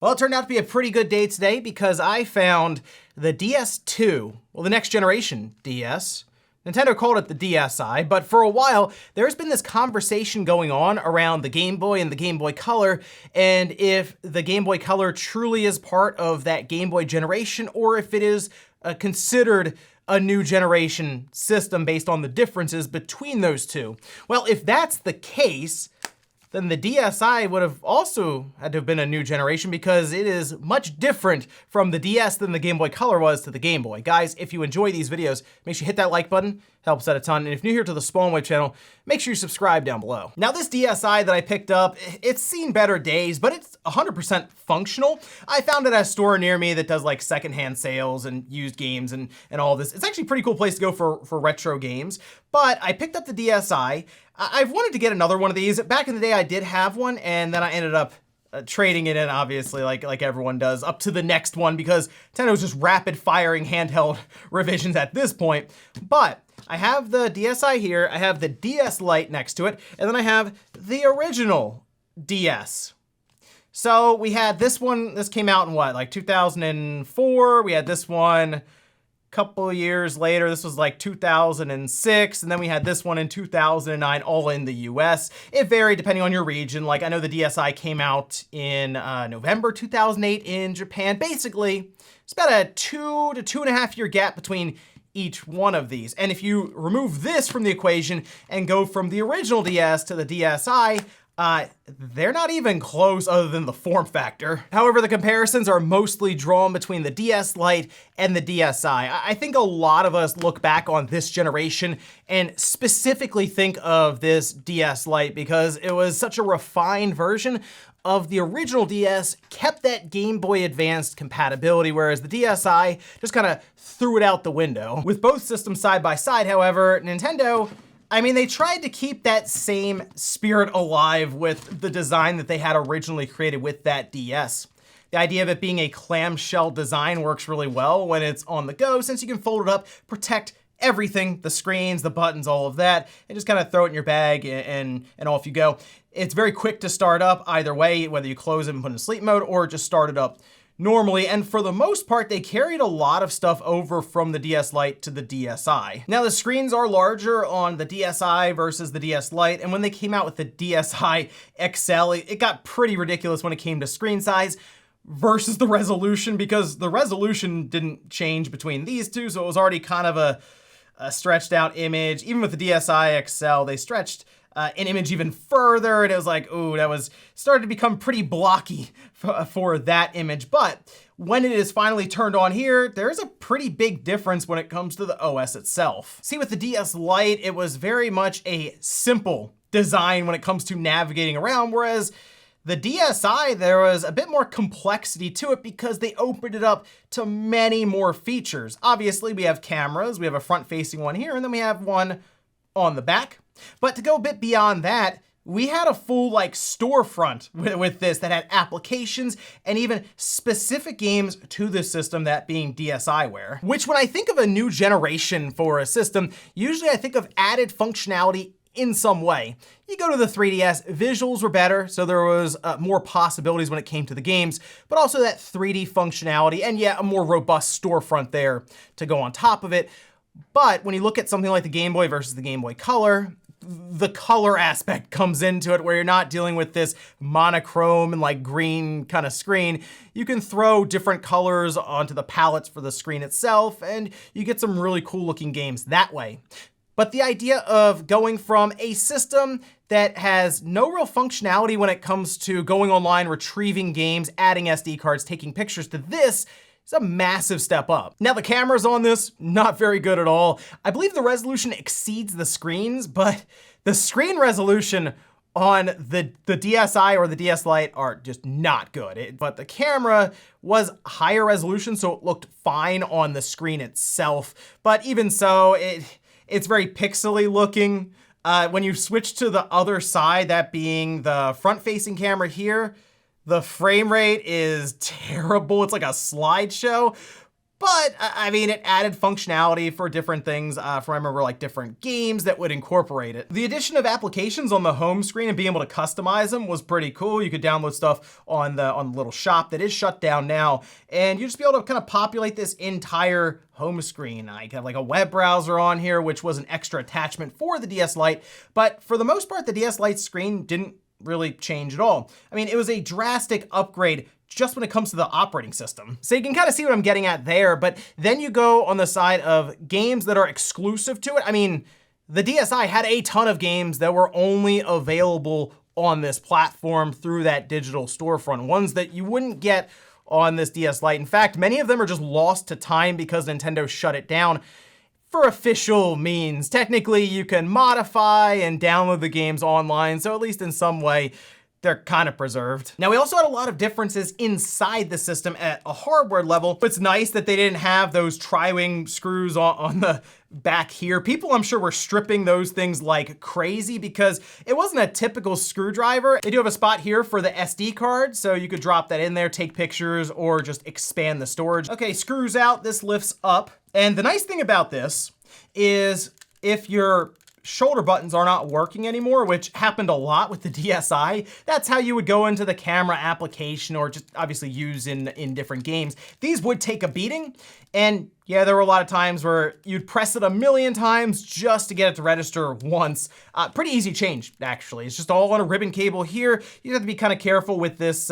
Well, it turned out to be a pretty good day today because I found the DS2, well, the next generation DS. Nintendo called it the DSi, but for a while, there's been this conversation going on around the Game Boy and the Game Boy Color, and if the Game Boy Color truly is part of that Game Boy generation, or if it is considered a new generation system based on the differences between those two. Well, if that's the case, then the DSi would have also had to have been a new generation because it is much different from the DS than the Game Boy Color was to the Game Boy. Guys, if you enjoy these videos, make sure you hit that like button, helps out a ton. And if you're new here to the Spawn Wave channel, make sure you subscribe down below. Now this DSi that I picked up, it's seen better days, but it's 100% functional. I found it at a store near me that does like secondhand sales and used games and all this. It's actually a pretty cool place to go for retro games, but I picked up the DSi. I've wanted to get another one of these. Back in the day, I did have one, and then I ended up trading it in, obviously, like everyone does, up to the next one because Nintendo's just rapid firing handheld revisions at this point. But I have the DSi here, I have the DS Lite next to it, and then I have the original DS. So we had this one, this came out in what, like 2004? We had this one couple years later, this was like 2006, and then we had this one in 2009, all in the US. It varied depending on your region. Like I know the DSi came out in November 2008 in Japan. Basically, it's about a 2 to 2.5 year gap between each one of these. And if you remove this from the equation and go from the original DS to the DSi, they're not even close other than the form factor. However, the comparisons are mostly drawn between the DS Lite and the DSi. I think a lot of us look back on this generation and specifically think of this DS Lite because it was such a refined version of the original DS, kept that Game Boy Advanced compatibility, whereas the DSi just kind of threw it out the window. With both systems side by side, however, Nintendo, I mean, they tried to keep that same spirit alive with the design that they had originally created with that DS. The idea of it being a clamshell design works really well when it's on the go, since you can fold it up, protect everything, the screens, the buttons, all of that, and just kind of throw it in your bag and off you go. It's very quick to start up either way, whether you close it and put it in sleep mode or just start it up normally, and for the most part, they carried a lot of stuff over from the DS Lite to the DSi. Now, the screens are larger on the DSi versus the DS Lite, and when they came out with the DSi XL, it got pretty ridiculous when it came to screen size versus the resolution, because the resolution didn't change between these two, so it was already kind of a stretched out image. Even with the DSi XL, they stretched an image even further, and it was like, ooh, that was started to become pretty blocky for that image. But when it is finally turned on here, there's a pretty big difference when it comes to the OS itself. See, with the DS Lite, it was very much a simple design when it comes to navigating around, whereas the DSi, there was a bit more complexity to it because they opened it up to many more features. Obviously, we have cameras, we have a front-facing one here, and then we have one on the back. But to go a bit beyond that, we had a full like storefront with this that had applications and even specific games to this system, that being DSiWare. Which when I think of a new generation for a system, usually I think of added functionality in some way. You go to the 3DS, visuals were better, so there was more possibilities when it came to the games, but also that 3D functionality and yeah, a more robust storefront there to go on top of it. But when you look at something like the Game Boy versus the Game Boy Color, the color aspect comes into it where you're not dealing with this monochrome and like green kind of screen. You can throw different colors onto the palettes for the screen itself, and you get some really cool looking games that way. But the idea of going from a system that has no real functionality when it comes to going online, retrieving games, adding SD cards, taking pictures, to this, it's a massive step up. Now the cameras on this, not very good at all. I believe the resolution exceeds the screens, but the screen resolution on the DSi or the DS Lite are just not good. But the camera was higher resolution, so it looked fine on the screen itself. But even so, it's very pixely looking. When you switch to the other side, that being the front-facing camera here, the frame rate is terrible. It's like a slideshow. But I mean, it added functionality for different things. I remember like different games that would incorporate it. The addition of applications on the home screen and being able to customize them was pretty cool. You could download stuff on the little shop that is shut down now, and you just be able to kind of populate this entire home screen. I have like a web browser on here, which was an extra attachment for the DS Lite, but for the most part, the DS Lite screen didn't really change at all. I mean, it was a drastic upgrade just when it comes to the operating system. So you can kind of see what I'm getting at there, but then you go on the side of games that are exclusive to it. I mean, the DSi had a ton of games that were only available on this platform through that digital storefront, ones that you wouldn't get on this DS Lite. In fact, many of them are just lost to time because Nintendo shut it down for official means. Technically, you can modify and download the games online, so at least in some way, they're kind of preserved. Now, we also had a lot of differences inside the system at a hardware level. It's nice that they didn't have those tri-wing screws on the back here. People, I'm sure, were stripping those things like crazy because it wasn't a typical screwdriver. They do have a spot here for the SD card, so you could drop that in there, take pictures, or just expand the storage. Okay, screws out, this lifts up. And the nice thing about this is if your shoulder buttons are not working anymore, which happened a lot with the DSi, that's how you would go into the camera application or just obviously use in different games. These would take a beating, and yeah, there were a lot of times where you'd press it a million times just to get it to register once. Pretty easy change, actually. It's just all on a ribbon cable here. You have to be kind of careful with this,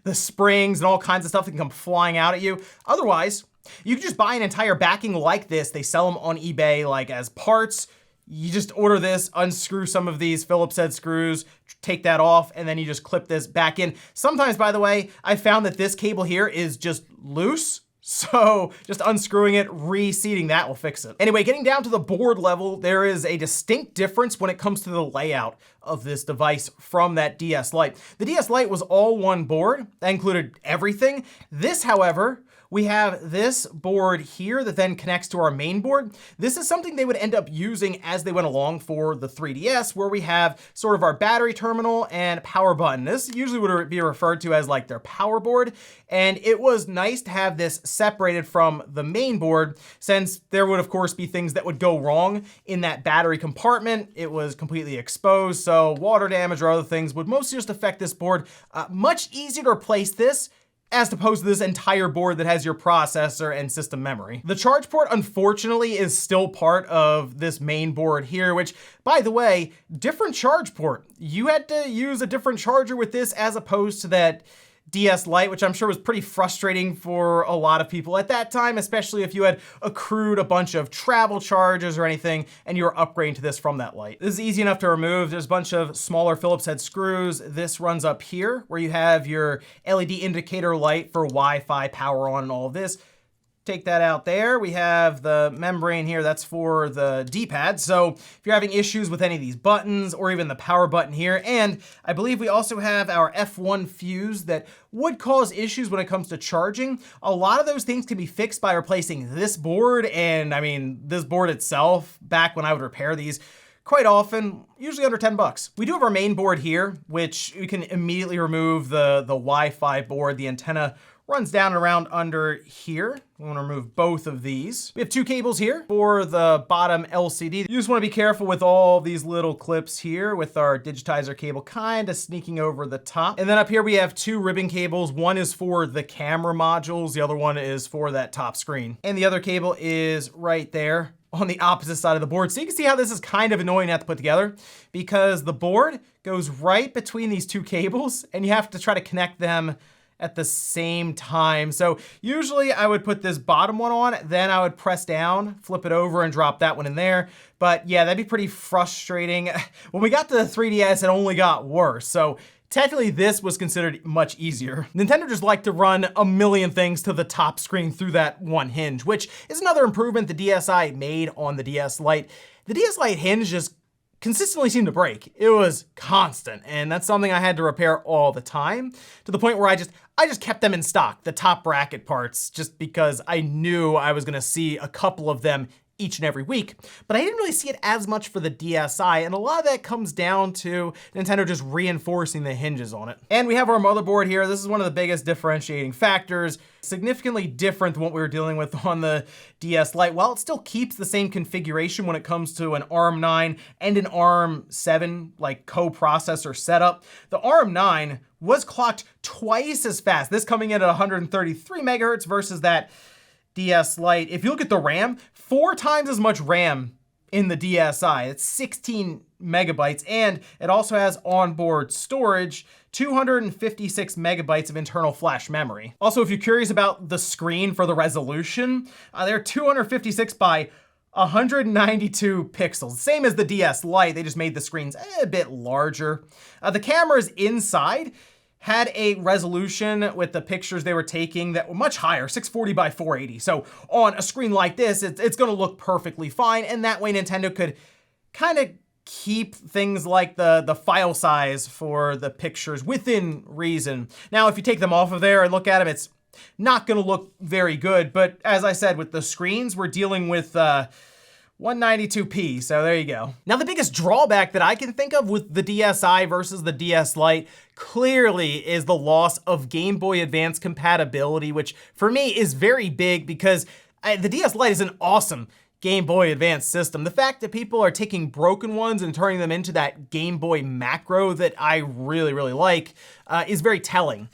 the springs and all kinds of stuff that can come flying out at you. Otherwise, you can just buy an entire backing like this. They sell them on eBay like as parts. You just order this, unscrew some of these Phillips head screws, take that off, and then you just clip this back in. Sometimes, by the way, I found that this cable here is just loose, so just unscrewing it, reseating that will fix it. Anyway, getting down to the board level, there is a distinct difference when it comes to the layout of this device from that DS Lite. The DS Lite was all one board. That included everything. This, however, we have this board here that then connects to our main board. This is something they would end up using as they went along for the 3DS, where we have sort of our battery terminal and power button. This usually would be referred to as like their power board. And it was nice to have this separated from the main board, since there would of course be things that would go wrong in that battery compartment. It was completely exposed, so water damage or other things would mostly just affect this board. Much easier to replace this as opposed to this entire board that has your processor and system memory. The charge port, unfortunately, is still part of this main board here, which, by the way, different charge port. You had to use a different charger with this as opposed to that DS Lite, which I'm sure was pretty frustrating for a lot of people at that time, especially if you had accrued a bunch of travel charges or anything and you were upgrading to this from that Lite. This is easy enough to remove. There's a bunch of smaller Phillips head screws. This runs up here where you have your LED indicator light for Wi-Fi, power on, and all of this. Take that out there. We have the membrane here, that's for the D-pad. So if you're having issues with any of these buttons or even the power button here, and I believe we also have our F1 fuse that would cause issues when it comes to charging. A lot of those things can be fixed by replacing this board, and I mean, this board itself, back when I would repair these, quite often, usually under 10 bucks. We do have our main board here, which we can immediately remove the Wi-Fi board. The antenna runs down and around under here. We want to remove both of these. We have two cables here for the bottom LCD. You just want to be careful with all these little clips here with our digitizer cable kind of sneaking over the top. And then up here we have two ribbon cables. One is for the camera modules. The other one is for that top screen. And the other cable is right there on the opposite side of the board. So you can see how this is kind of annoying to have to put together, because the board goes right between these two cables and you have to try to connect them at the same time. So usually I would put this bottom one on, then I would press down, flip it over, and drop that one in there. But yeah, that'd be pretty frustrating. When we got to the 3DS, it only got worse. So technically this was considered much easier. Nintendo just liked to run a million things to the top screen through that one hinge, which is another improvement the DSi made on the DS Lite. The DS Lite hinge just consistently seemed to break. It was constant, and that's something I had to repair all the time, to the point where I just kept them in stock, the top bracket parts, just because I knew I was gonna see a couple of them each and every week, but I didn't really see it as much for the DSi, and a lot of that comes down to Nintendo just reinforcing the hinges on it. And we have our motherboard here. This is one of the biggest differentiating factors, significantly different than what we were dealing with on the DS Lite. While it still keeps the same configuration when it comes to an ARM9 and an ARM7 like co-processor setup, the ARM9 was clocked twice as fast. This coming in at 133 megahertz versus that DS Lite. If you look at the RAM, 4 times as much RAM in the DSi. It's 16 megabytes, and it also has onboard storage, 256 megabytes of internal flash memory. Also, if you're curious about the screen for the resolution, they're 256 by 192 pixels, same as the DS Lite. They just made the screens a bit larger. The cameras inside had a resolution with the pictures they were taking that were much higher, 640 by 480. So on a screen like this, it's gonna look perfectly fine, and that way Nintendo could kind of keep things like the file size for the pictures within reason. Now, if you take them off of there and look at them, it's not gonna look very good, but as I said, with the screens, we're dealing with 192p, so there you go. Now, the biggest drawback that I can think of with the DSi versus the DS Lite clearly is the loss of Game Boy Advance compatibility, which for me is very big because the DS Lite is an awesome Game Boy Advance system. The fact that people are taking broken ones and turning them into that Game Boy macro that I really, really like is very telling.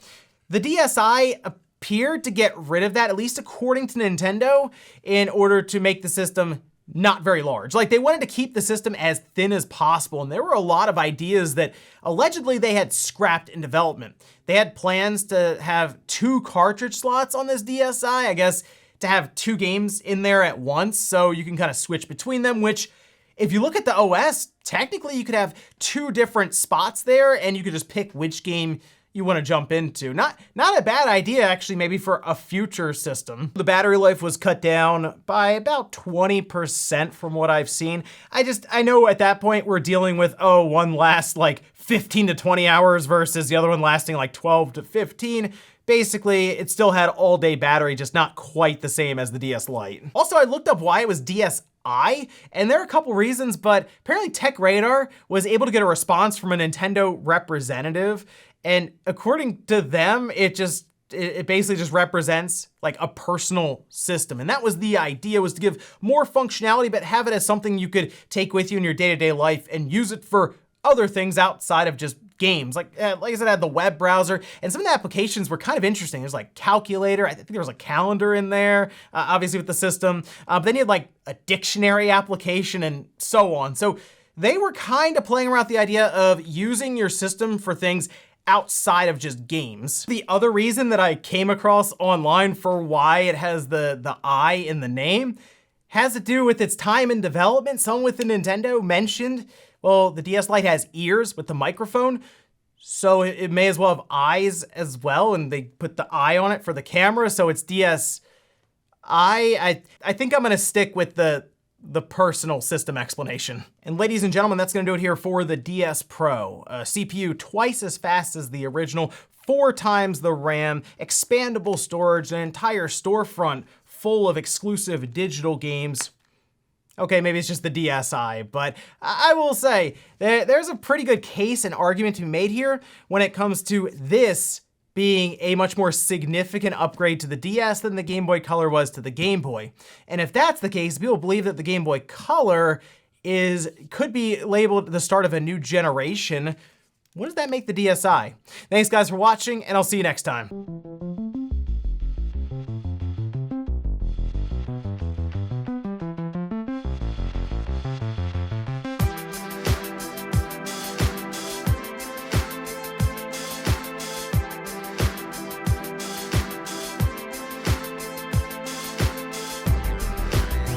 The DSi appeared to get rid of that, at least according to Nintendo, in order to make the system not very large. Like, they wanted to keep the system as thin as possible, and there were a lot of ideas that allegedly they had scrapped in development. They had plans to have 2 cartridge slots on this DSi, I guess, to have 2 games in there at once, so you can kind of switch between them, which, if you look at the OS, technically you could have 2 different spots there, and you could just pick which game you want to jump into. Not a bad idea, actually, maybe for a future system. The battery life was cut down by about 20% from what I've seen. I know at that point we're dealing with, oh, one lasts like 15 to 20 hours versus the other one lasting like 12 to 15. Basically, it still had all day battery, just not quite the same as the DS Lite. Also, I looked up why it was DSi, and there are a couple reasons, but apparently Tech Radar was able to get a response from a Nintendo representative, and according to them, it basically just represents like a personal system. And that was the idea, was to give more functionality, but have it as something you could take with you in your day-to-day life and use it for other things outside of just games. Like I said, I had the web browser, and some of the applications were kind of interesting. There's like calculator, I think there was a calendar in there, obviously with the system. But then you had like a dictionary application and so on. So they were kind of playing around with the idea of using your system for things outside of just games. The other reason that I came across online for why it has the I in the name has to do with its time in development. Someone within Nintendo mentioned, well, the DS Lite has ears with the microphone, so it may as well have eyes as well, and they put the eye on it for the camera, so it's DSi. I think I'm gonna stick with the personal system explanation. And ladies and gentlemen, that's gonna do it here for the DS Pro. CPU twice as fast as the original, 4 times the RAM, expandable storage, an entire storefront full of exclusive digital games. Okay, maybe it's just the DSi, but I will say there's a pretty good case and argument to be made here when it comes to this being a much more significant upgrade to the DS than the Game Boy Color was to the Game Boy. And if that's the case, people believe that the Game Boy Color could be labeled the start of a new generation. What does that make the DSi? Thanks guys for watching, and I'll see you next time.